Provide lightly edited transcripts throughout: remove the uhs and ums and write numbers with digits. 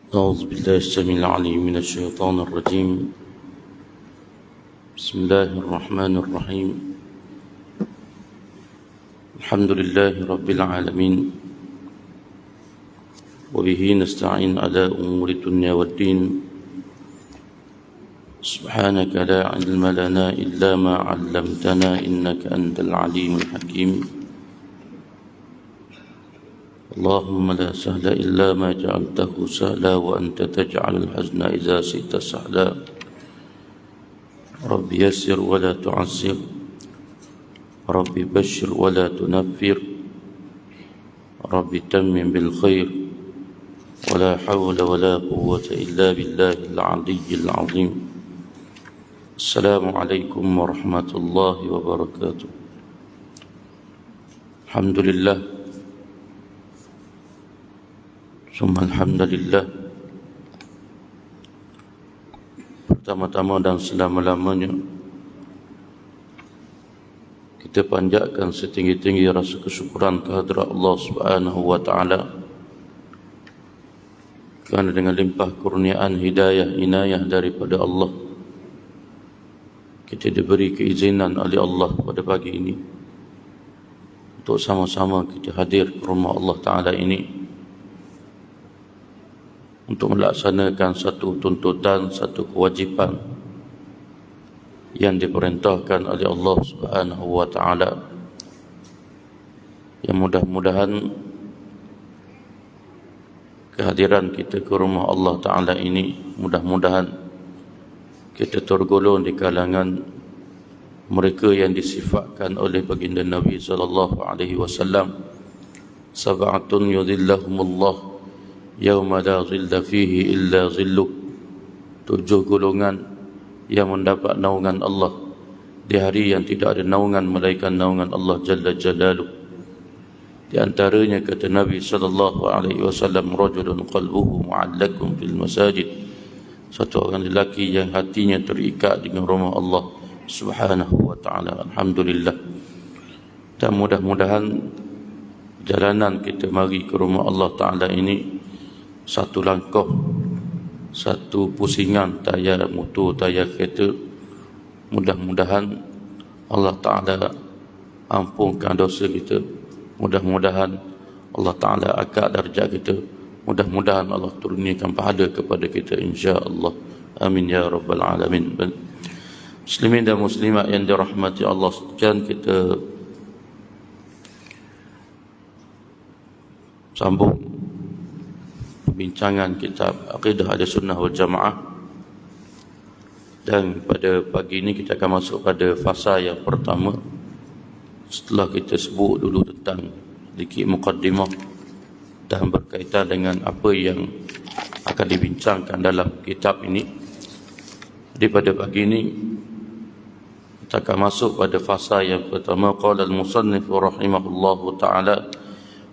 أعوذ بالله السميع العليم من الشيطان الرجيم. بسم الله الرحمن الرحيم. الحمد لله رب العالمين، وبه نستعين على أمور الدنيا والدين. سبحانك لا علم لنا إلا ما علمتنا إنك أنت العليم الحكيم. اللهم لا سهل إلا ما جعلته سهلا وأنت تجعل الحزن إذا شئت سهلا. رب يسر ولا تعسر، رب بشر ولا تنفر، رب تمم بالخير، ولا حول ولا قوة إلا بالله العلي العظيم. السلام عليكم ورحمة الله وبركاته. الحمد لله ثم الحمد لله. Pertama-tama dan selama-lamanya kita panjatkan setinggi-tinggi rasa kesyukuran kehadrat Allah Subhanahu wa taala, kerana dengan limpah kurniaan hidayah inayah daripada Allah, kita diberi keizinan oleh Allah pada pagi ini untuk sama-sama kita hadir ke rumah Allah Ta'ala ini untuk melaksanakan satu tuntutan, satu kewajipan yang diperintahkan oleh Allah Subhanahu wa taala. Yang mudah-mudahan kehadiran kita ke rumah Allah Ta'ala ini, mudah-mudahan kita tergolong di kalangan mereka yang disifatkan oleh baginda Nabi sallallahu alaihi wasallam, sab'atun yudhillahumullah yauma la zilla fihi illa zilluh. 7 golongan yang mendapat naungan Allah di hari yang tidak ada naungan melainkan naungan Allah Jalla Jalaluh. Di antaranya kata Nabi sallallahu alaihi wasallam, rajulun qalbuhu mu'allaqun fil masajid, satu orang lelaki yang hatinya terikat dengan rumah Allah Subhanahu wa taala. Alhamdulillah. Dan mudah-mudahan jalanan kita mari ke rumah Allah Ta'ala ini satu langkah, satu pusingan tayar motor, tayar kereta. Mudah-mudahan Allah Ta'ala ampunkan dosa kita. Mudah-mudahan Allah Ta'ala angkat darjat kita. Mudah-mudahan Allah turunkan pahala kepada kita, insya-Allah. Amin ya rabbal alamin. Muslimin dan muslimat yang dirahmati Allah sekalian, kita sambung bincangan kitab Aqidah Ahlussunnah wal Jamaah. Dan pada pagi ini kita akan masuk pada fasa yang pertama. Setelah kita sebut dulu tentang sedikit muqaddimah dan berkaitan dengan apa yang akan dibincangkan dalam kitab ini, pada pagi ini kita akan masuk pada fasa yang pertama. Qala al-musannif rahimahullahu ta'ala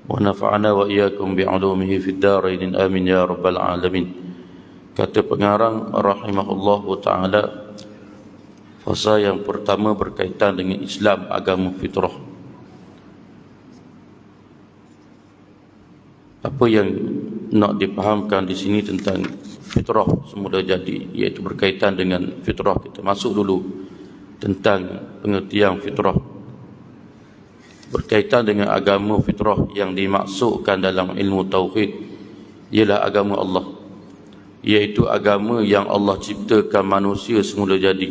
wa nafa'ana wa iyyakum bi'ulumihi fid dharain amin ya rabbal alamin. Kata pengarang rahimahullahu ta'ala, fasa yang pertama berkaitan dengan Islam, agama fitrah. Apa yang nak dipahamkan di sini tentang fitrah semula jadi, iaitu berkaitan dengan fitrah. Kita masuk dulu tentang pengertian fitrah. Berkaitan dengan agama fitrah yang dimaksudkan dalam ilmu tauhid ialah agama Allah, iaitu agama yang Allah ciptakan manusia semula jadi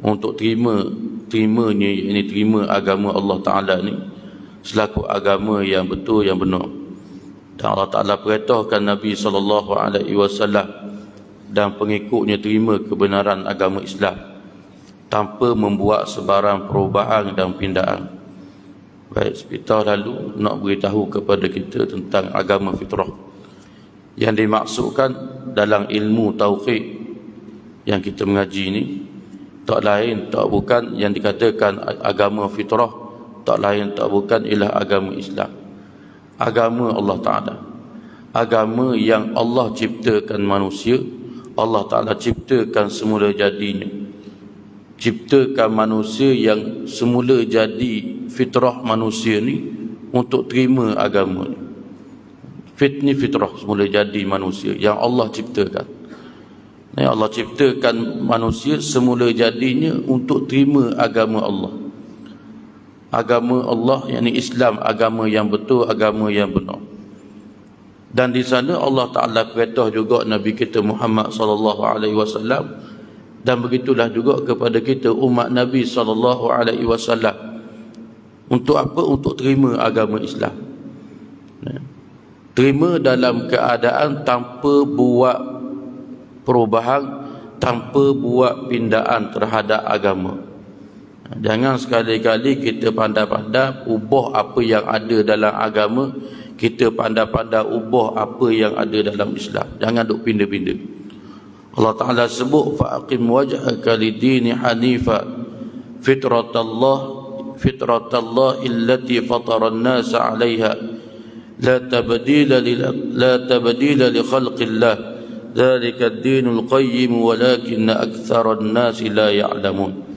untuk terimanya, ini terima agama Allah Ta'ala ni selaku agama yang betul, yang benar. Dan Allah Ta'ala perintahkan Nabi SAW dan pengikutnya terima kebenaran agama Islam tanpa membuat sebarang perubahan dan pindaan. Baik, kita lalu nak beritahu kepada kita tentang agama fitrah yang dimaksudkan dalam ilmu tauhid yang kita mengaji ini. Tak lain tak bukan yang dikatakan agama fitrah, tak lain tak bukan ialah agama Islam, agama Allah Ta'ala, agama yang Allah ciptakan manusia. Allah Ta'ala ciptakan semula jadinya, ciptakan manusia yang semula jadi fitrah manusia ni untuk terima agama ni. Ni fitrah semula jadi manusia yang Allah ciptakan. Allah ciptakan manusia semula jadinya untuk terima agama Allah. Agama Allah, yakni Islam, agama yang betul, agama yang benar. Dan di sana Allah Ta'ala perintah juga Nabi kita Muhammad sallallahu alaihi wasallam, dan begitulah juga kepada kita umat Nabi sallallahu alaihi wasallam. Untuk apa? Untuk terima agama Islam. Terima dalam keadaan tanpa buat perubahan, tanpa buat pindaan terhadap agama. Jangan sekali-kali kita pandai-pandai ubah apa yang ada dalam agama, kita pandai-pandai ubah apa yang ada dalam Islam. Jangan duk pindah-pindah. Allah Ta'ala sebut fa'aqim wajhaka lid-dini hanifa fitratallah illati fatara an-nas 'alayha la tabdila li khalqillah dzalika ad-dinul qayyim walakinna aktsara an-nas la ya'lamun.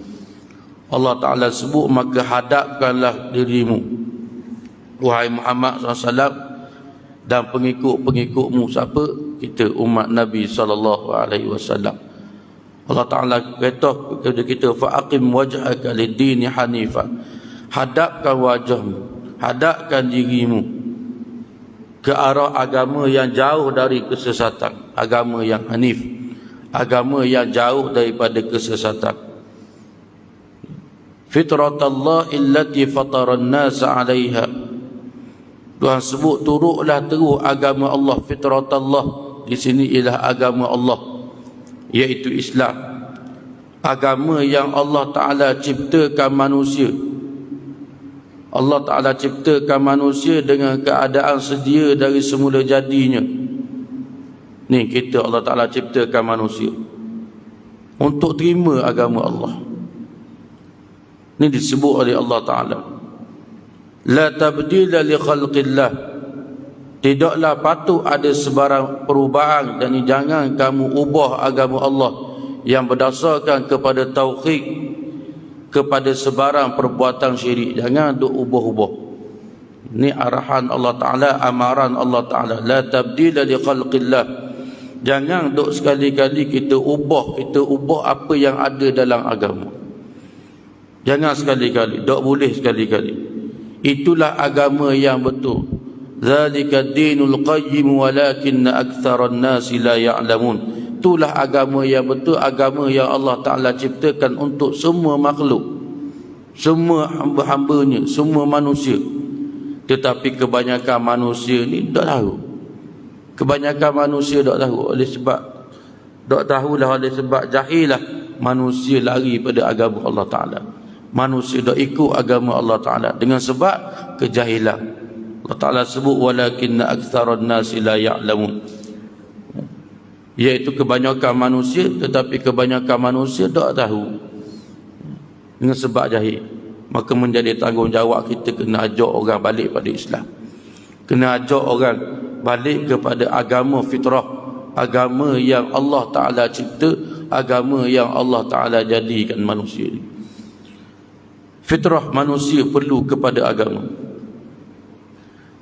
Allah Ta'ala sebut, maka hadapkanlah dirimu wahai Muhammad SAW dan pengikut-pengikutmu. Siapa? Kita, umat Nabi SAW. Allah Ta'ala kata kepada kita fa'aqim wajhaka lid-dini hanifa, hadapkan wajahmu, hadapkan dirimu ke arah agama yang jauh dari kesesatan, agama yang hanif, agama yang jauh daripada kesesatan. Fitratallah illati fataran nas 'alaiha. Tuhan sebut turutlah terus agama Allah. Fitratallah di sini ialah agama Allah, iaitu Islam. Agama yang Allah Ta'ala ciptakan manusia. Allah Ta'ala ciptakan manusia dengan keadaan sedia dari semula jadinya. Ni kita, Allah Ta'ala ciptakan manusia untuk terima agama Allah. Ni disebut oleh Allah Ta'ala, la tabdila li khalqillah. Tidaklah patut ada sebarang perubahan, dan jangan kamu ubah agama Allah yang berdasarkan kepada tauhid kepada sebarang perbuatan syirik. Jangan duk ubah-ubah. Ini arahan Allah Ta'ala, amaran Allah Ta'ala, la tabdila li khalqillah. Jangan duk sekali-kali kita ubah apa yang ada dalam agama. Jangan sekali-kali, tak boleh sekali-kali. Itulah agama yang betul. Zalika ad-dinul qayyim walakinna aktsaran nasi la ya'lamun. Itulah agama yang betul, agama yang Allah Ta'ala ciptakan untuk semua makhluk, semua hamba-hambanya, semua manusia. Tetapi kebanyakan manusia ni tak tahu. Kebanyakan manusia tak tahu. Oleh sebab tak tahulah, oleh sebab jahilah, manusia lari pada agama Allah Ta'ala. Manusia tak ikut agama Allah Ta'ala dengan sebab kejahilan. Allah Ta'ala sebut walakinna aktsaran nasi la ya'lamun, iaitu kebanyakan manusia, tetapi kebanyakan manusia tak tahu dengan sebab jahil. Maka menjadi tanggungjawab kita kena ajak orang balik pada Islam, kena ajak orang balik kepada agama fitrah, agama yang Allah Ta'ala cipta, agama yang Allah Ta'ala jadikan manusia ini. Fitrah manusia perlu kepada agama.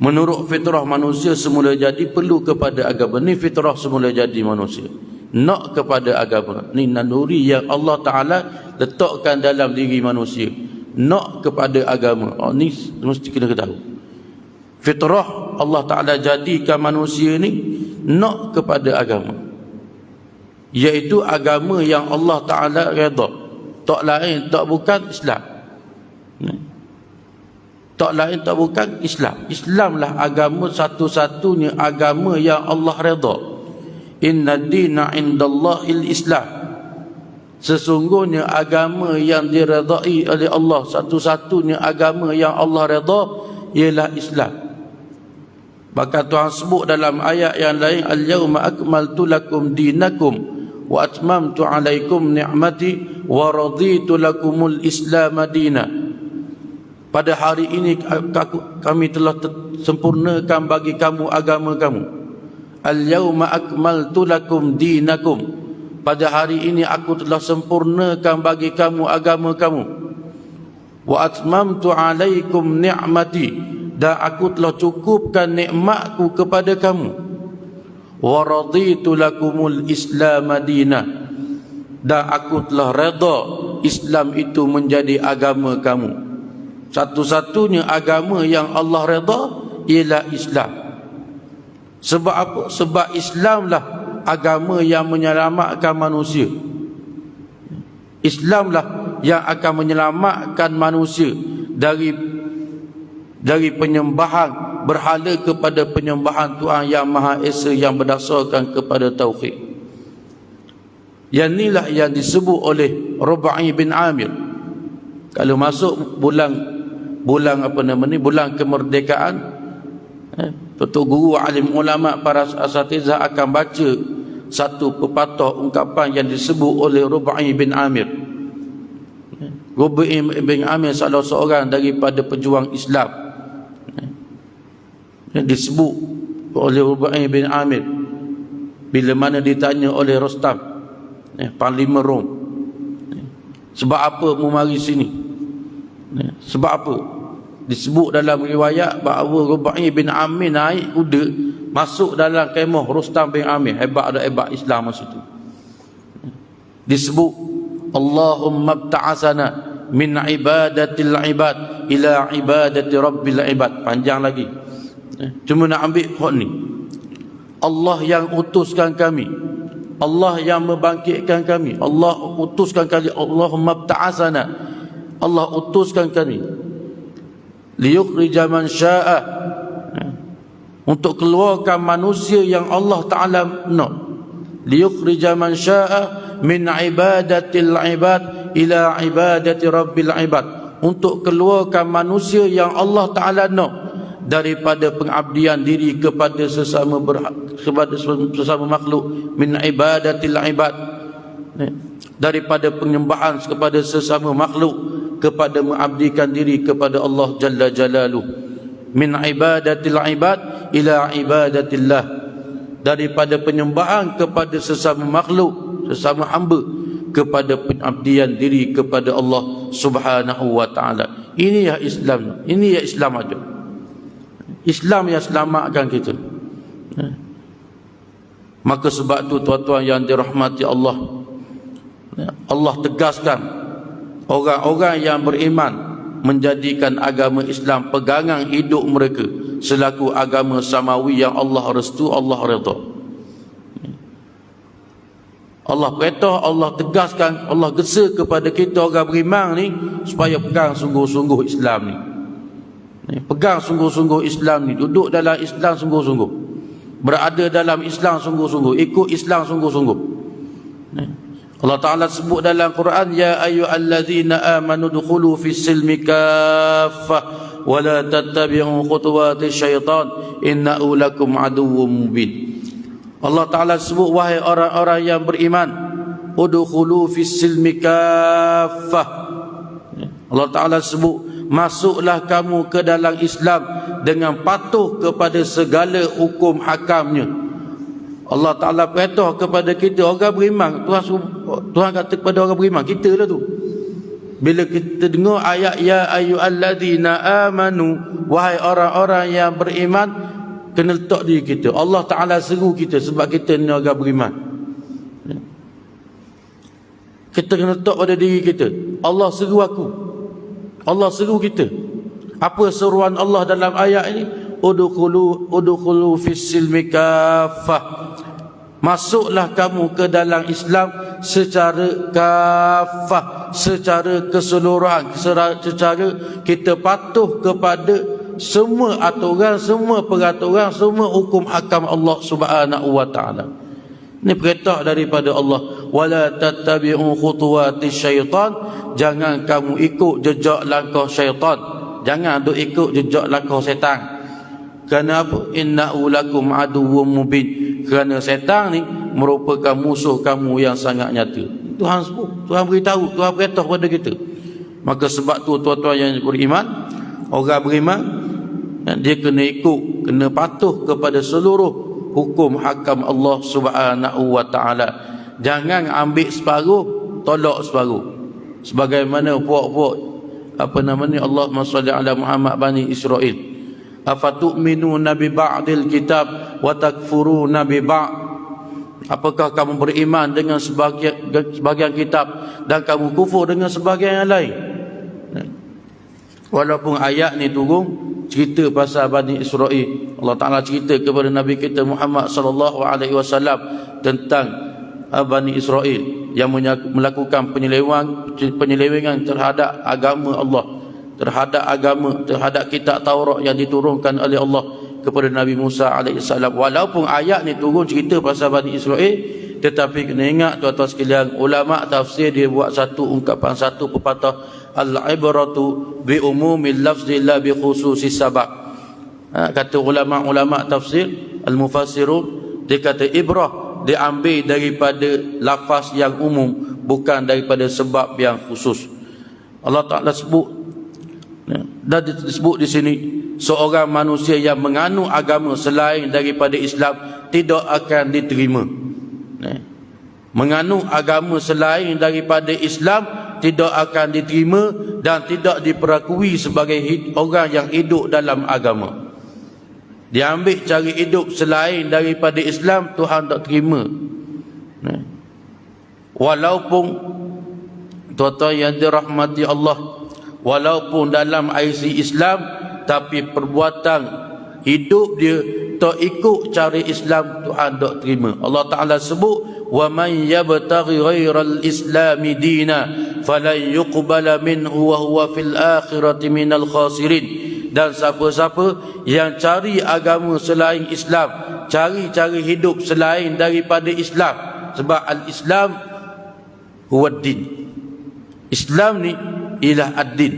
Menurut fitrah manusia semula jadi perlu kepada agama. Ni fitrah semula jadi manusia, nak kepada agama. Ni naluri yang Allah Ta'ala letakkan dalam diri manusia, nak kepada agama. Ni mesti kena ketahui. Fitrah Allah Ta'ala jadikan manusia ni nak kepada agama, iaitu agama yang Allah Ta'ala redha. Tak lain tak bukan Islam. Tak lain tak bukan Islam. Islamlah agama satu-satunya agama yang Allah redha. Inna dina indallahil Islam. Sesungguhnya agama yang diredai oleh Allah, satu-satunya agama yang Allah redha ialah Islam. Bahkan Tuhan sebut dalam ayat yang lain, al-yawma akmaltu lakum dinakum wa atmamtu alaikum ni'mati wa raditu lakumul Islam dinan. Pada hari ini kami telah sempurnakan bagi kamu agama kamu. Al-yawma akmaltu lakum dinakum. Pada hari ini aku telah sempurnakan bagi kamu agama kamu. Wa atmamtu alaikum ni'mati. dan aku telah cukupkan nikmatku kepada kamu. Wa raditu lakumul Islam madinah, dan aku telah redha Islam itu menjadi agama kamu. Satu-satunya agama yang Allah redha ialah Islam. Sebab apa? Sebab Islamlah agama yang menyelamatkan manusia. Islamlah yang akan menyelamatkan manusia dari penyembahan berhala kepada penyembahan Tuhan yang Maha Esa yang berdasarkan kepada tauhid. Yang inilah yang disebut oleh Rubai bin Amir. Kalau masuk bulan kemerdekaan, Tuan guru alim ulama para asatizah akan baca satu pepatah ungkapan yang disebut oleh Rubai bin Amir. Rubai bin Amir salah seorang daripada pejuang Islam yang disebut oleh Rubai bin Amir bila mana ditanya oleh Rostam, Panglima Rom, sebab apa mu mari sini? Sebab apa? Disebut dalam riwayat bahawa Rubai bin Amir naik kuda masuk dalam kemah Rostam bin Amir. Hebat Islam masa itu. Disebut Allahumma bta'asana min ibadatil ibad ila ibadati rabbil ibad. Panjang lagi. Cuma nak ambil hak ni. Allah yang utuskan kami, Allah yang membangkitkan kami, Allah utuskan kami. Allahumma bta'asana, Allah utuskan kami liyukhrija man sya'a, untuk keluarkan manusia yang Allah Ta'ala nak. Liyukhrija man sya'a min ibadatil ibad ila ibadati rabbil ibad, untuk keluarkan manusia yang Allah Ta'ala nak daripada pengabdian diri kepada sesama makhluk, min ibadatil ibad, daripada penyembahan kepada sesama makhluk kepada mengabdikan diri kepada Allah Jalla Jalaluh. Min ibadatil ibad ila ibadatillah, daripada penyembahan kepada sesama makhluk, sesama hamba, kepada pengabdian diri kepada Allah Subhanahu wa taala. Ini ya Islam. Ini ya Islam aja. Islam yang selamatkan kita. Maka sebab tu tuan-tuan yang dirahmati Allah, Allah tegaskan orang-orang yang beriman menjadikan agama Islam pegangan hidup mereka selaku agama samawi yang Allah restu, Allah redha. Allah perintah, Allah tegaskan, Allah gesa kepada kita orang beriman ni supaya pegang sungguh-sungguh Islam ni. Pegang sungguh-sungguh Islam ni, duduk dalam Islam sungguh-sungguh, berada dalam Islam sungguh-sungguh, ikut Islam sungguh-sungguh. Allah Ta'ala sebut dalam Quran, ya ayyuhallazina amanu dukhulu fis silmi kaffah wa la tattabi'u khutuwati syaitan innahu lakum aduwwum mubin. Allah Ta'ala sebut, wahai orang-orang yang beriman, udkhulu fis silmi kaffah. Allah Ta'ala sebut, masuklah kamu ke dalam Islam dengan patuh kepada segala hukum hakamnya. Allah Ta'ala perintah kepada kita orang beriman. Tuhan kata kepada orang beriman, kita lah tu. Bila kita dengar ayat ya ayyuhallazina amanu, wahai orang-orang yang beriman, kena letak diri kita. Allah Ta'ala seru kita sebab kita ni orang beriman. Kita kena letak pada diri kita, Allah seru aku, Allah seru kita. Apa seruan Allah dalam ayat ini? Udkhulu fis silmi kaffah, masuklah kamu ke dalam Islam secara kafah, secara keseluruhan, secara kita patuh kepada semua aturan, semua peraturan, semua hukum hakam Allah Subhanahu wa taala. Ini perintah daripada Allah. Wala tattabi'u khutuwati syaitan, jangan kamu ikut jejak langkah syaitan, jangan duk ikut jejak langkah setan. Kerana apa? Innahu lakum aduwwum mubin, kerana setan ni merupakan musuh kamu yang sangat nyata. Tuhan sebut, Tuhan beritahu, Tuhan beritahu kepada kita. Maka sebab tu tuan-tuan yang beriman, orang beriman, dia kena ikut, kena patuh kepada seluruh hukum hakam Allah Subhanahu wa taala. Jangan ambil separuh, tolak separuh. Sebagaimana puak-puak Allahumma salli ala Muhammad Bani Israel, Afatu'minuna bi ba'dil kitab wa takfuruna bi ba'd? Apakah kamu beriman dengan sebagian kitab dan kamu kufur dengan sebagian yang lain? Walaupun ayat ni turun cerita pasal Bani Israel, Allah Ta'ala cerita kepada Nabi kita Muhammad sallallahu alaihi wasallam tentang Bani Israel yang melakukan penyelewengan terhadap agama Allah, terhadap kitab Taurat yang diturunkan oleh Allah kepada Nabi Musa AS. Walaupun ayat ni turun cerita pasal Bani Israel, tetapi kena ingat tuan-tuan sekalian, ulama tafsir dia buat satu ungkapan, satu pepatah, al-ibratu bi umumil lafzi la bi khususis sabab. Kata ulama tafsir, al-mufassirun, dia kata ibrah diambil daripada lafaz yang umum, bukan daripada sebab yang khusus. Allah Ta'ala sebut, dan disebut di sini, seorang manusia yang menganut agama selain daripada Islam tidak akan diterima. Menganut agama selain daripada Islam tidak akan diterima dan tidak diperakui sebagai orang yang hidup dalam agama. Dia ambil cari hidup selain daripada Islam, Tuhan tak terima. Walaupun tuan-tuan yang dirahmati Allah, walaupun dalam IC Islam, tapi perbuatan hidup dia tak ikut cara Islam, Tuhan tak terima. Allah Ta'ala sebut, wa man yabtaghi ghairal islami dina falan yuqbala minhu wa huwa fil akhirati minal khasirin. Dan siapa-siapa yang cari agama selain Islam, cari hidup selain daripada Islam, sebab al-Islam huwa din. Islam ni ialah ad-din.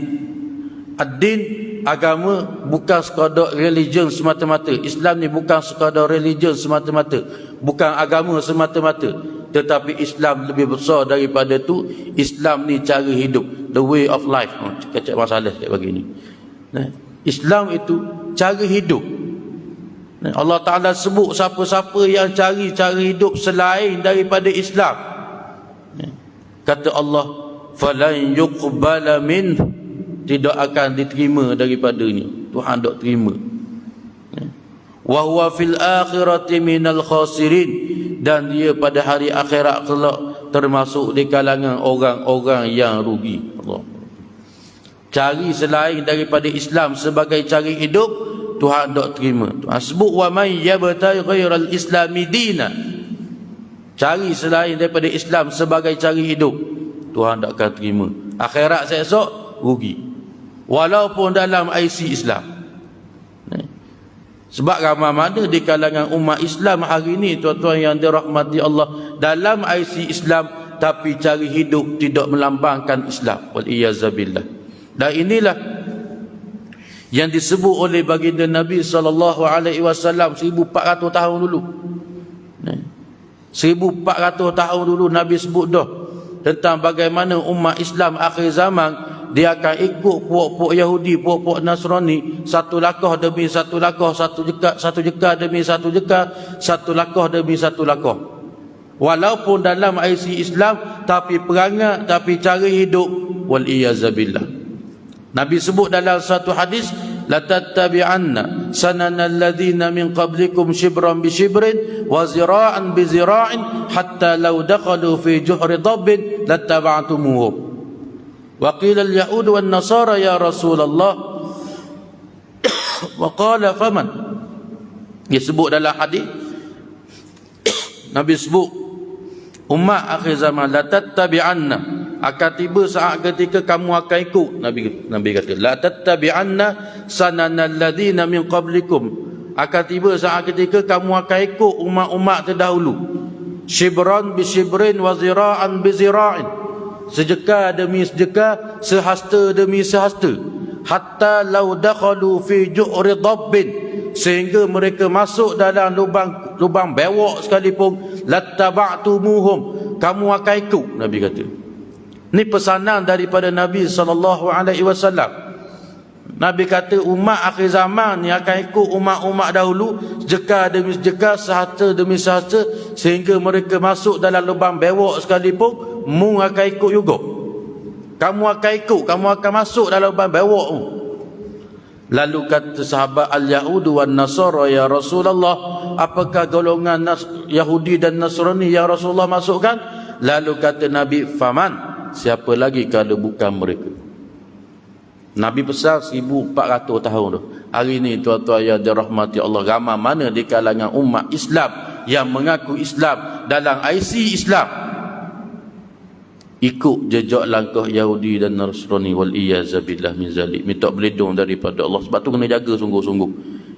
Ad-din, agama, bukan sekadar religion semata-mata. Islam ni bukan sekadar religion semata-mata, bukan agama semata-mata, tetapi Islam lebih besar daripada tu. Islam ni cara hidup, the way of life. Cakap masalah cakap begini. Islam itu cara hidup. Allah Ta'ala sebut siapa-siapa yang cari cara hidup selain daripada Islam, kata Allah, falan yuqbala min, tidak akan diterima daripadanya. Tuhan tak terima. Wa huwa fil akhirati minal khasirin, dan dia pada hari akhirat kelak termasuk di kalangan orang-orang yang rugi. Allah. Cari selain daripada Islam sebagai cari hidup, Tuhan tak terima. Tuhan sebut wa may yabtaghi ghairal islami dina, cari selain daripada Islam sebagai cari hidup, Tuhan tak akan terima. Akhirat esok rugi, walaupun dalam IC Islam. Sebab ramai mana di kalangan umat Islam hari ini, tuan-tuan yang dirahmati Allah, dalam IC Islam tapi cari hidup tidak melambangkan Islam. Wal iyazabillah. Dan inilah yang disebut oleh baginda Nabi sallallahu alaihi wasallam 1400 tahun dulu. 1400 tahun dulu Nabi sebut dah tentang bagaimana umat Islam akhir zaman dia akan ikut puak-puak Yahudi, puak-puak Nasrani, satu langkah demi satu langkah, satu jekah demi satu jekah, satu langkah demi satu langkah. Walaupun dalam IC Islam, tapi perangai, tapi cara hidup, wal iyazabillah. Nabi sebut dalam satu hadis, la tattabi'anna sananal ladzina min qablikum shibran bi shibrin wa zira'an bi zira'in hatta law dakhalu fi juhri dabbin lattaba'tumuhum. Wa qila al-yahud wan nasara ya Rasulullah. Wa qala faman. Dia sebut dalam hadis, Nabi sebut umat akhir zaman la tattabi'anna, akan tiba saat ketika kamu akan ikut. Nabi kata la tattabi'anna sananal ladzina min qablikum, akan tiba saat ketika kamu akan ikut umat-umat terdahulu, shibran bi shibrin wa zira'an bi zira'in, sejekah demi sejekah, sehasta demi sehasta, hatta law dakhalu fi ju'ri dabbin, sehingga mereka masuk dalam lubang bewok sekalipun, lattaba'tumuhum, kamu akan ikut. Nabi kata. Ini pesanan daripada Nabi SAW. Nabi kata umat akhir zaman ni akan ikut umat-umat dahulu, sejekah demi sejekah, sehasta demi sehasta, sehingga mereka masuk dalam lubang bewok sekalipun, mu akan ikut juga. Kamu akan ikut, kamu akan masuk dalam lubang bewok mu. Lalu kata sahabat, al-Yahudu wan Nasara ya Rasulullah, apakah golongan Yahudi dan Nasrani ya Rasulullah masukkan? Lalu kata Nabi, faman, siapa lagi kalau bukan mereka? Nabi pesan 1400 tahun tu. Hari ni tuan-tuan yang dirahmati Allah, ramai mana di kalangan umat Islam yang mengaku Islam dalam IC Islam ikut jejak langkah Yahudi dan Nasrani, wal iyazabillah min zalik. Minta berlindung daripada Allah. Sebab tu kena jaga sungguh-sungguh.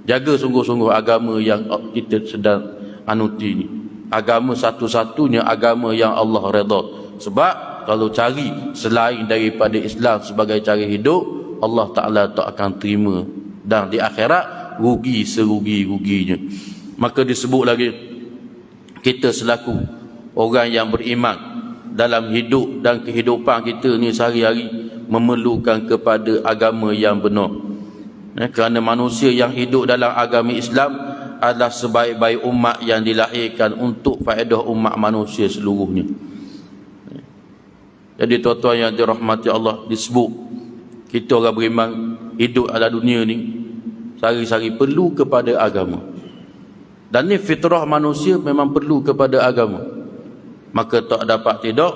Jaga sungguh-sungguh agama yang kita sedang anuti ni. Agama satu-satunya agama yang Allah redha. Sebab kalau cari selain daripada Islam sebagai cara hidup, Allah Ta'ala tak akan terima, dan di akhirat rugi serugi-ruginya. Maka disebut lagi, kita selaku orang yang beriman dalam hidup dan kehidupan kita ni sehari-hari memerlukan kepada agama yang benar. Kerana manusia yang hidup dalam agama Islam adalah sebaik-baik umat yang dilahirkan untuk faedah umat manusia seluruhnya. Jadi tuan-tuan yang dirahmati Allah, disebut kita orang beriman hidup dalam dunia ni sehari-hari perlu kepada agama. Dan ni fitrah manusia memang perlu kepada agama. Maka tak dapat tidak,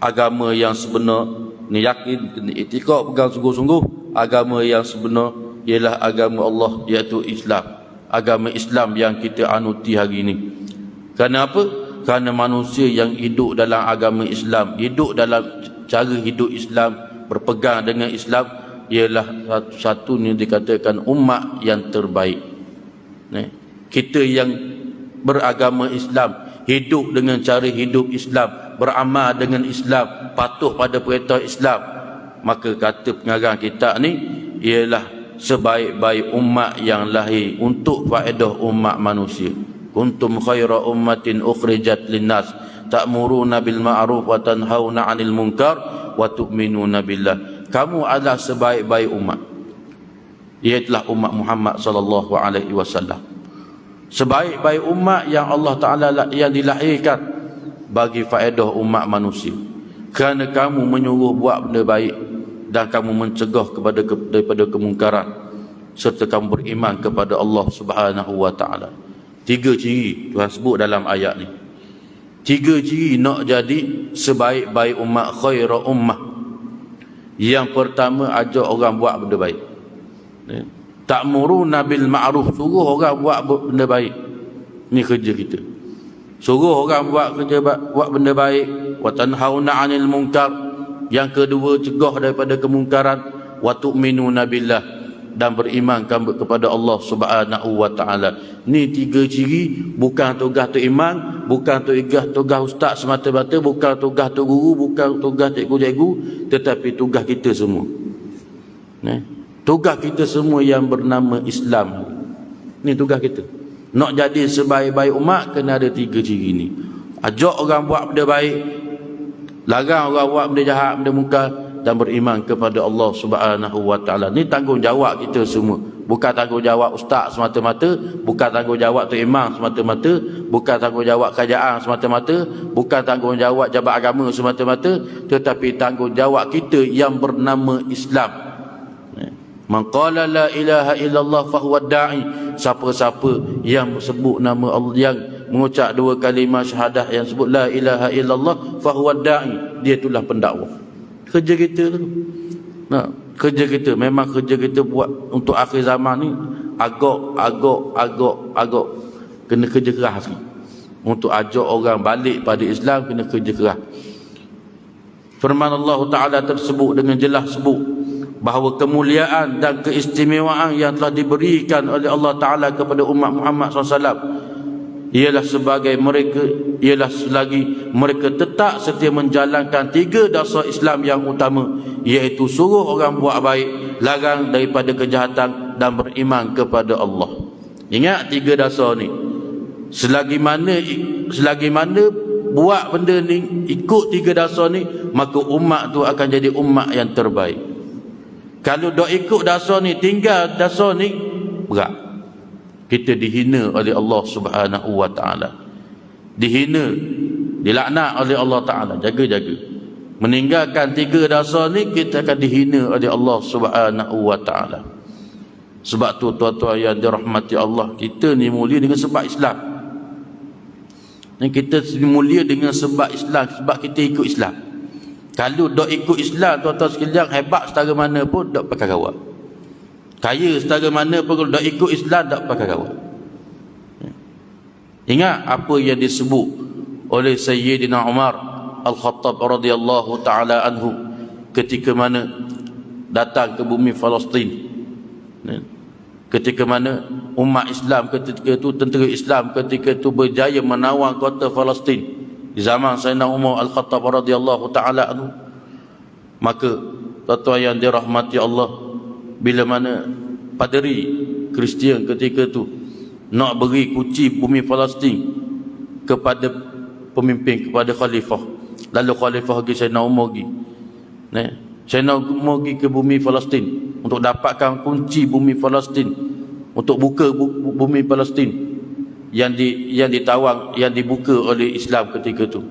agama yang sebenar ni yakin, kena itikad, pegang sungguh-sungguh. Agama yang sebenar ialah agama Allah, iaitu Islam. Agama Islam yang kita anuti hari ini. Kerana apa? Kerana manusia yang hidup dalam agama Islam, hidup dalam cara hidup Islam, berpegang dengan Islam, ialah satu-satunya dikatakan umat yang terbaik. Kita yang beragama Islam, hidup dengan cara hidup Islam, beramal dengan Islam, patuh pada perintah Islam, maka kata pengarang kita ni ialah sebaik-baik umat yang lahir untuk faedah umat manusia. Kuntum khaira ummatin ukhrijat linnas ta'muruna bil ma'ruf wa tanhauna 'anil munkar wa tu'minuna billah. Kamu adalah sebaik-baik umat, ialah umat Muhammad sallallahu alaihi wasallam. Sebaik-baik umat yang Allah Ta'ala yang dilahirkan bagi faedah umat manusia. Kerana kamu menyuruh buat benda baik dan kamu mencegah daripada kemungkaran, serta kamu beriman kepada Allah Subhanahu wa Ta'ala. 3 ciri Tuhan sebut dalam ayat ni. 3 ciri nak jadi sebaik-baik umat, khaira ummah. Yang pertama, ajak orang buat benda baik. Ta'muruna bil ma'ruf, suruh orang buat benda baik. Ni kerja kita. Suruh orang buat benda baik. Wa tanhauna 'anil munkar. Yang kedua, cegah daripada kemungkaran. Wa tu'minuna billah, dan beriman kepada Allah Subhanahu wa Ta'ala. Ni 3 ciri. Bukan tugas tu imam, bukan tugas ustaz semata-mata, bukan tugas tu guru, bukan tugas cikgu-cikgu, tetapi tugas kita semua. Tugas kita semua yang bernama Islam. Ni tugas kita. Nak jadi sebaik-baik umat, kena ada 3 ciri ni. Ajak orang buat benda baik, larang orang buat benda jahat, benda mungkar, dan beriman kepada Allah Subhanahu wa Ta'ala. Ni tanggungjawab kita semua. Bukan tanggungjawab ustaz semata-mata, bukan tanggungjawab tu imam semata-mata, bukan tanggungjawab kerajaan semata-mata, bukan tanggungjawab jabat agama semata-mata, tetapi tanggungjawab kita yang bernama Islam. Man qala la ilaha illallah fahuwa da'i. Siapa-siapa yang sebut nama Allah, yang mengucap 2 kalimah syahadah, yang sebut la ilaha illallah fahuwa da'i, dia itulah pendakwah. Kerja kita tu. Kerja kita, memang kerja kita buat untuk akhir zaman ni agak kena kerja keras ni. Untuk ajak orang balik pada Islam, kena kerja keras. Firman Allah Ta'ala tersebut dengan jelas sebut bahawa kemuliaan dan keistimewaan yang telah diberikan oleh Allah Ta'ala kepada umat Muhammad SAW ialah sebagai mereka, ialah selagi mereka tetap setia menjalankan 3 dasar Islam yang utama, iaitu suruh orang buat baik, larang daripada kejahatan, dan beriman kepada Allah. Ingat 3 dasar ni. Selagi mana buat benda ni, ikut 3 dasar ni, maka umat tu akan jadi umat yang terbaik. Kalau dok ikut dasar ni, tinggal dasar ni, berat. Kita dihina oleh Allah Subhanahu wa Ta'ala. Dihina, dilaknat oleh Allah Ta'ala. Jaga-jaga. Meninggalkan 3 dasar ni, kita akan dihina oleh Allah Subhanahu wa Ta'ala. Sebab tu tuan-tuan yang dirahmati Allah, kita ni mulia dengan sebab Islam. Dan kita mulia dengan sebab Islam, sebab kita ikut Islam. Kalau dok ikut Islam, tuan-tuan sekalian, hebat setara mana pun dok pakai kawat. Kaya setara mana pun kalau dok ikut Islam dok pakai kawat. Ingat apa yang disebut oleh Sayyidina Umar Al-Khattab radhiyallahu taala anhu ketika mana datang ke bumi Palestin. Ketika mana umat Islam ketika itu, tentera Islam ketika itu berjaya menawang kota Palestin di zaman Sayyidina Umar Al-Khattab radhiyallahu taala anhu. Maka tuan-tuan yang dirahmati Allah, bila mana paderi Kristian ketika itu nak beri kunci bumi Palestin kepada pemimpin, kepada khalifah, lalu khalifah pergi Sayyidina Umar pergi, Sayyidina Umar pergi ke bumi Palestin untuk dapatkan kunci bumi Palestin, untuk buka bumi Palestin yang ditawang, yang dibuka oleh Islam ketika itu.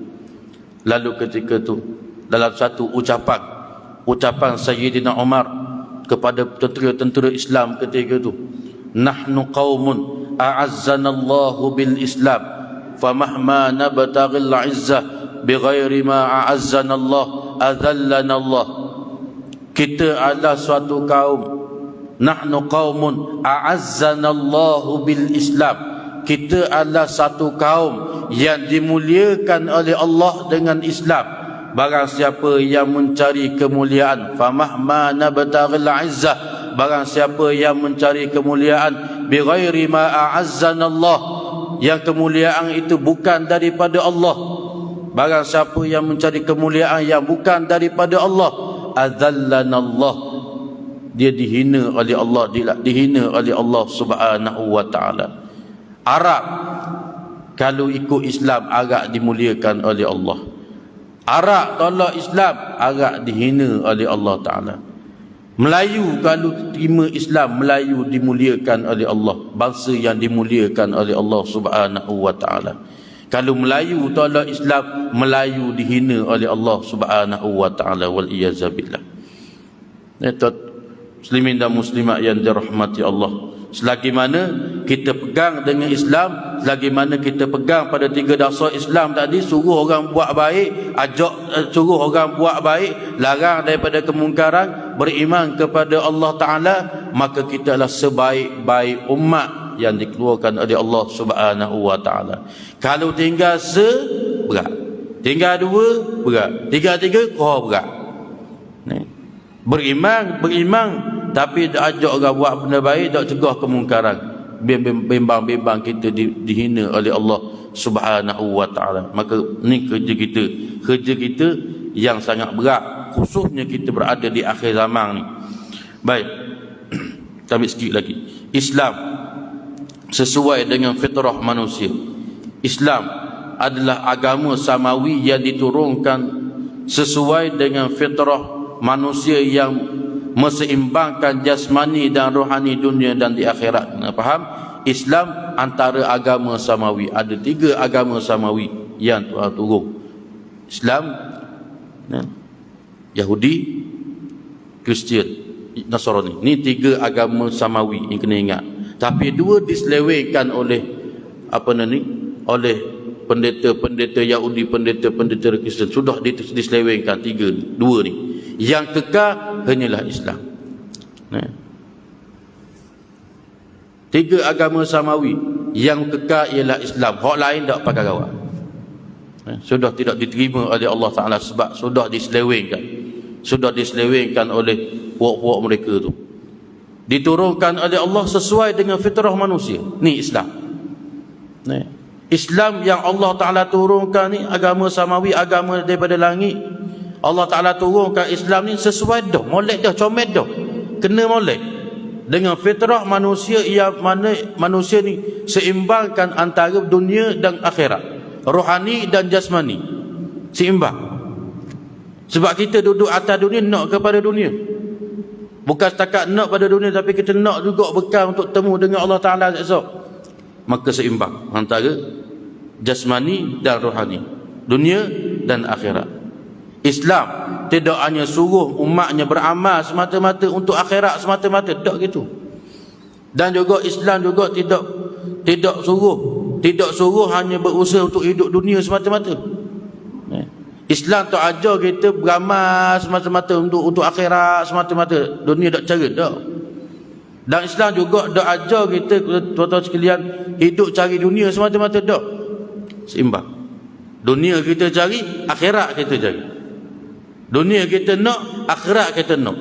Lalu ketika itu dalam satu ucapan Sayyidina Umar kepada tentera-tentera Islam ketika itu, nahnu qaumun a'azzanallahu bil Islam famahma nabtaghil 'izzah bighairi ma a'azzanallah adhallanallah. Kita adalah suatu kaum, nahnu qaumun a'azzanallahu bil Islam, kita adalah satu kaum yang dimuliakan oleh Allah dengan Islam. Barang siapa yang mencari kemuliaan, famahma nabtaghil 'izzah, barang siapa yang mencari kemuliaan bighairi ma a'azzanallah, yang kemuliaan itu bukan daripada Allah, barang siapa yang mencari kemuliaan yang bukan daripada Allah, adzallanallah, dia dihina oleh Allah, dihina oleh Allah Subhanahu wa taala. Arab kalau ikut Islam agak dimuliakan oleh Allah. Arab tolak Islam agak dihina oleh Allah taala. Melayu kalau terima Islam, Melayu dimuliakan oleh Allah, bangsa yang dimuliakan oleh Allah Subhanahu wa taala. Kalau Melayu tolak Islam, Melayu dihina oleh Allah Subhanahu wa taala, wal iyazabillah. Muslimin dan muslimat yang dirahmati Allah, selagi mana kita pegang dengan Islam, selagi mana kita pegang pada 3 dasar Islam tadi, suruh orang buat baik, suruh orang buat baik, larang daripada kemungkaran, beriman kepada Allah Ta'ala, maka kita adalah sebaik-baik umat yang dikeluarkan oleh Allah Subhanahu wa Ta'ala. Kalau tinggal berat, tinggal 2 berat, tinggal 3 berat. Beriman tapi ajak orang buat benda baik, tak cegah kemungkaran, bimbang-bimbang kita dihina oleh Allah Subhanahu wa taala. Maka ni kerja kita yang sangat berat, khususnya kita berada di akhir zaman ni. Baik, kita ambil sikit lagi. Islam sesuai dengan fitrah manusia. Islam adalah agama samawi yang diturunkan sesuai dengan fitrah manusia yang meseimbangkan jasmani dan rohani dunia dan di akhirat. Faham? Islam antara agama samawi. Ada 3 agama samawi yang turun. Islam, Yahudi, Kristian, Nasrani. Ini 3 agama samawi yang kena ingat. Tapi 2 diselewengkan oleh oleh pendeta-pendeta Yahudi, pendeta-pendeta Kristian. Sudah diselewengkan 2 ni. Yang kekal hanyalah Islam. 3 agama samawi, yang kekal ialah Islam. Hak lain tak pakai kawat. Sudah tidak diterima oleh Allah Ta'ala sebab sudah diselewengkan oleh puak-puak mereka tu. Diturunkan oleh Allah sesuai dengan fitrah manusia. Ni Islam. Islam yang Allah Ta'ala turunkan ni agama samawi, agama daripada langit. Allah Ta'ala turunkan Islam ni sesuai dah, molek dah, comel dah, kena molek dengan fitrah manusia, yang mana manusia ni seimbangkan antara dunia dan akhirat, rohani dan jasmani, seimbang. Sebab kita duduk atas dunia, nak kepada dunia, bukan setakat nak pada dunia, tapi kita nak juga bekal untuk temu dengan Allah Ta'ala esok. Maka seimbang antara jasmani dan rohani, dunia dan akhirat. Islam tidak hanya suruh umatnya beramal semata-mata untuk akhirat semata-mata, tak gitu. Dan juga Islam juga tidak suruh hanya berusaha untuk hidup dunia semata-mata. Islam tu ajar kita beramal semata-mata untuk akhirat semata-mata. Dunia tak cara dah. Dan Islam juga dak ajar kita, tuan-tuan sekalian, hidup cari dunia semata-mata dak. Seimbang. Dunia kita cari, akhirat kita cari. Dunia kita nak, akhirat kita nak.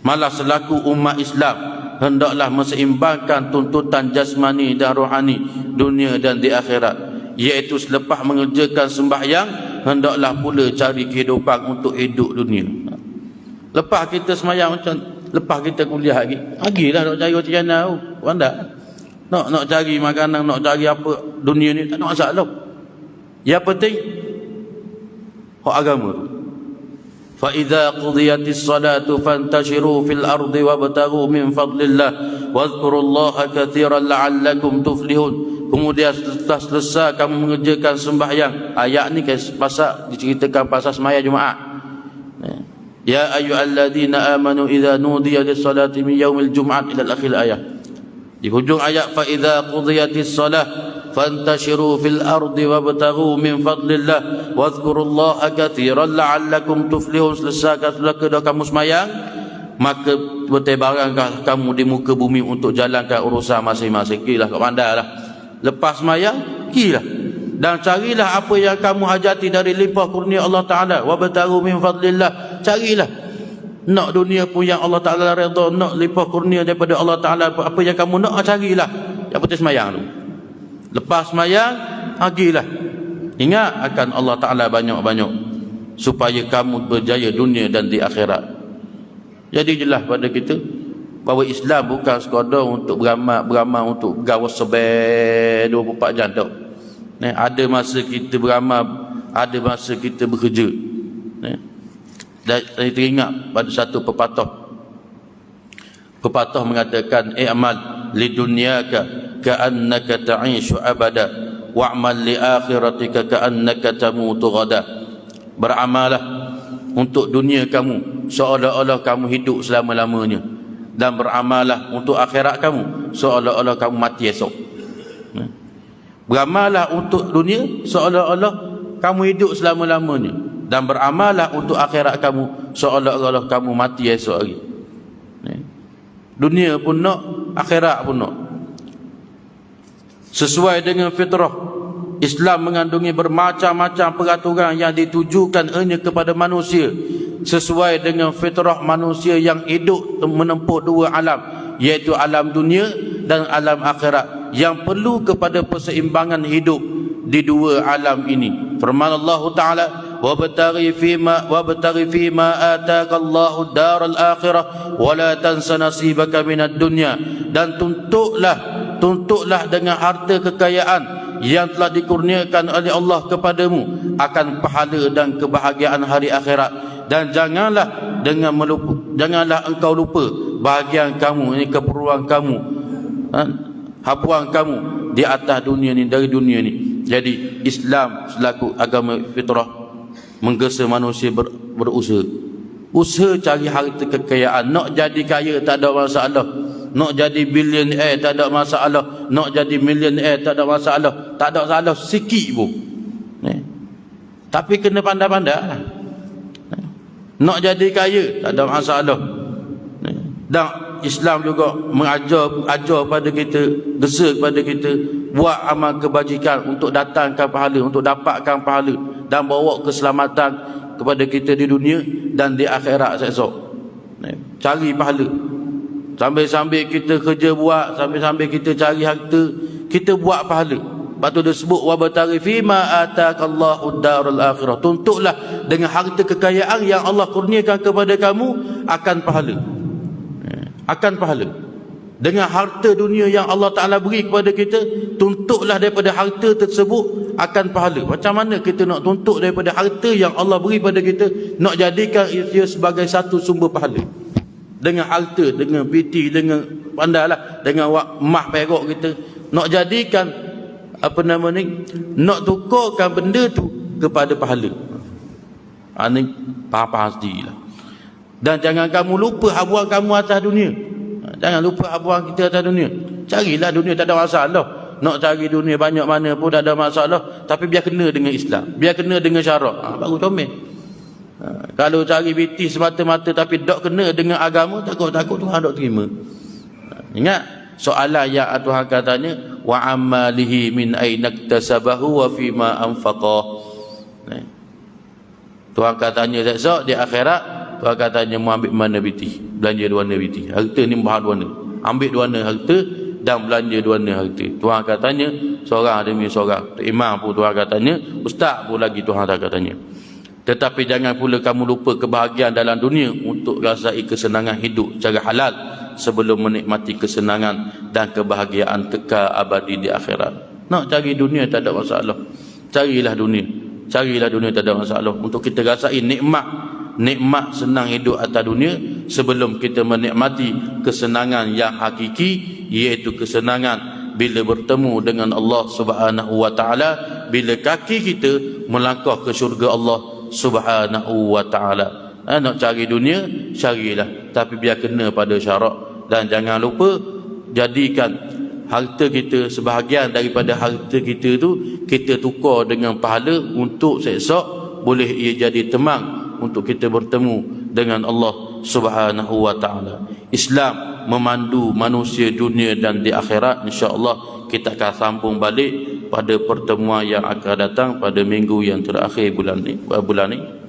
Malah selaku umat Islam hendaklah menseimbangkan tuntutan jasmani dan rohani dunia dan di akhirat, iaitu selepas mengerjakan sembahyang hendaklah pula cari kehidupan untuk hidup dunia. Lepas kita sembahyang, macam lepas kita kuliah lagilah nak cari macam mana tu, anda nak cari makanan, nak cari apa dunia ni, tak ada masalah. Yang penting hak agama tu. Fa idza qudiyatis salatu fantashiru fil ardi wabtaghu min fadlillah wadhkurullaha katsiran la'allakum tuflihun. Kemudian setelah selesai kamu mengerjakan sembahyang, ayat ni pasal diceritakan pasal sembahyang Jumaat. Ya ayyuhalladzina amanu idza nudiya lis-salati min yaumil jum'ah ila akhir ayat. Di hujung ayat fa idza qudiyatis salah fantashiru fil ardi wabtaghu min fadlillah wadhkurullaha katsiran la'allakum tuflihun. Selesai kamu sembahyang, maka bertebaranlah kamu di muka bumi untuk jalankan urusan masing-masing. Gilah kat pandailah. Lepas sembahyang, gilah dan carilah apa yang kamu hajati dari limpah kurnia Allah Ta'ala. Wabtaghu min fadlillah. Carilah. Nak dunia pun yang Allah Ta'ala redha, nak limpah kurnia daripada Allah Ta'ala, apa yang kamu nak, carilah. Yang penting sembahyang tu. Lepas sembahyang, gilah. Ingat akan Allah Ta'ala banyak-banyak supaya kamu berjaya dunia dan di akhirat. Jadi jelas pada kita bahawa Islam bukan sekadar untuk beramal untuk gawas sebai 24 jam tak. Ada masa kita beramal, ada masa kita bekerja. Dan saya teringat pada satu pepatah mengatakan, i'mal lidunyaka ka'annaka ta'ishu abada wa'mal li akhiratika ka'annaka tamutu ghada. Beramallah untuk dunia kamu seolah-olah kamu hidup selama-lamanya, dan beramallah untuk akhirat kamu seolah-olah kamu mati esok. Beramallah untuk dunia seolah-olah kamu hidup selama-lamanya, dan beramallah untuk akhirat kamu seolah-olah kamu mati esok hari. Dunia pun nak, akhirat pun nak. Sesuai dengan fitrah, Islam mengandungi bermacam-macam peraturan yang ditujukan hanya kepada manusia, sesuai dengan fitrah manusia yang hidup menempuh dua alam, iaitu alam dunia dan alam akhirat, yang perlu kepada perseimbangan hidup di dua alam ini. Firman Allah Ta'ala, wabtaghi fima ataka Allahu daral akhirah wa la tansa nasibaka minad dunya. Dan tuntutlah dengan harta kekayaan yang telah dikurniakan oleh Allah kepadamu akan pahala dan kebahagiaan hari akhirat, dan janganlah engkau lupa bahagian kamu, ini keperluan kamu, hapuan kamu di atas dunia ni, dari dunia ni. Jadi Islam selaku agama fitrah menggesa manusia berusaha, cari harta kekayaan. Nak jadi kaya tak ada masalah, nak jadi billionaire tak ada masalah, nak jadi millionaire tak ada masalah, tak ada masalah sikit pun. Tapi kena pandai-pandai. Nak jadi kaya tak ada masalah. Dan Islam juga ajar pada kita, gesa kepada kita buat amal kebajikan untuk datangkan pahala, untuk dapatkan pahala dan bawa keselamatan kepada kita di dunia dan di akhirat esok. Cari pahala. Sambil-sambil kita kerja buat, sambil-sambil kita cari harta, kita buat pahala. Lepas tu dia sebut wabtaghi fima ataqallahu darul akhirah. Tuntutlah dengan harta kekayaan yang Allah kurniakan kepada kamu akan pahala. Akan pahala. Dengan harta dunia yang Allah Ta'ala beri kepada kita, tuntutlah daripada harta tersebut akan pahala. Macam mana kita nak tuntut daripada harta yang Allah beri pada kita, nak jadikan ia sebagai satu sumber pahala? Dengan harta, dengan piti, dengan pandailah, dengan emas perak kita, nak jadikan nak tukarkan benda tu kepada pahala. Ini faham sendirilah. Dan jangan kamu lupa habuan kamu atas dunia. Jangan lupa habuan kita atas dunia. Carilah dunia, tak ada masalah. Nak cari dunia banyak mana pun tak ada masalah, tapi biar kena dengan Islam, biar kena dengan syarak. Baru comel. Kalau cari biti semata-mata tapi tak kena dengan agama, takut-takut Tuhan tak terima. Ingat soalan yang Tuhan katanya, wa amalihi min aina iktasabahu wa fima anfaqa. Tuhan katanya esok di akhirat, Tuhan katanya mau ambil mana biti, belanja 2 biti. Harta ni bahan 2. Ambil 2 harta dan belanja 2 harta. Tuhan katanya seorang demi seorang. Imam pun Tuhan katanya, ustaz pun lagi Tuhan dah katanya. Tetapi jangan pula kamu lupa kebahagiaan dalam dunia untuk rasai kesenangan hidup secara halal sebelum menikmati kesenangan dan kebahagiaan kekal abadi di akhirat. Nak cari dunia tak ada masalah. Carilah dunia. Carilah dunia, tak ada masalah. Untuk kita rasai nikmat senang hidup atas dunia sebelum kita menikmati kesenangan yang hakiki, iaitu kesenangan bila bertemu dengan Allah Subhanahu wa taala, bila kaki kita melangkah ke syurga Allah Subhanahu wa taala. Nak cari dunia, carilah, tapi biar kena pada syarak. Dan jangan lupa jadikan harta kita, sebahagian daripada harta kita tu kita tukar dengan pahala untuk esok boleh ia jadi temang untuk kita bertemu dengan Allah Subhanahu wa taala. Islam memandu manusia dunia dan di akhirat. Insya-Allah kita akan sambung balik pada pertemuan yang akan datang pada minggu yang terakhir bulan ni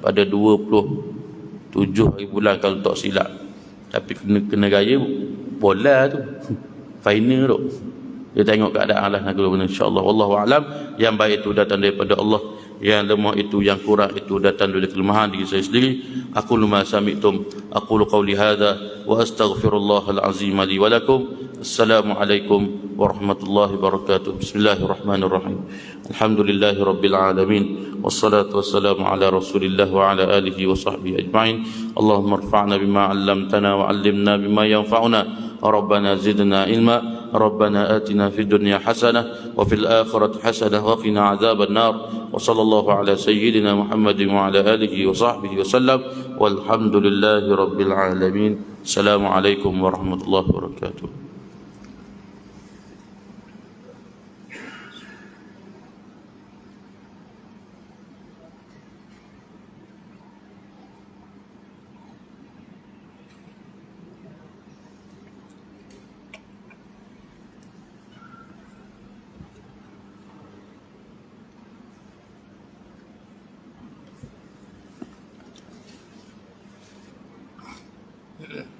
pada 27 hari bulan kalau tak silap. Tapi kena raya bola tu final tu. Kita tengok keadaan lah nak guna, insya-Allah. Wallahu a'lam. Yang baik itu datang daripada Allah, yang lemah itu, yang kurang itu datang dari kelemahan diri saya sendiri. Aqulu ma sami'tum, aqulu qawli hadha wa astaghfirullahal azim li wa lakum. Assalamualaikum warahmatullahi wabarakatuh. Bismillahirrahmanirrahim. Alhamdulillahi rabbil alamin, wassalatu wassalamu ala rasulillah wa ala alihi wa sahbihi ajma'in. Allahumma irfa'na bima 'allamtana wa 'allimna bima yanfa'una. ربنا زدنا علما. ربنا آتنا في الدنيا حسنة وفي الآخرة حسنة وقنا عذاب النار. وصلى الله على سيدنا محمد وعلى آله وصحبه وسلم والحمد لله رب العالمين. السلام عليكم ورحمة الله وبركاته. Yeah.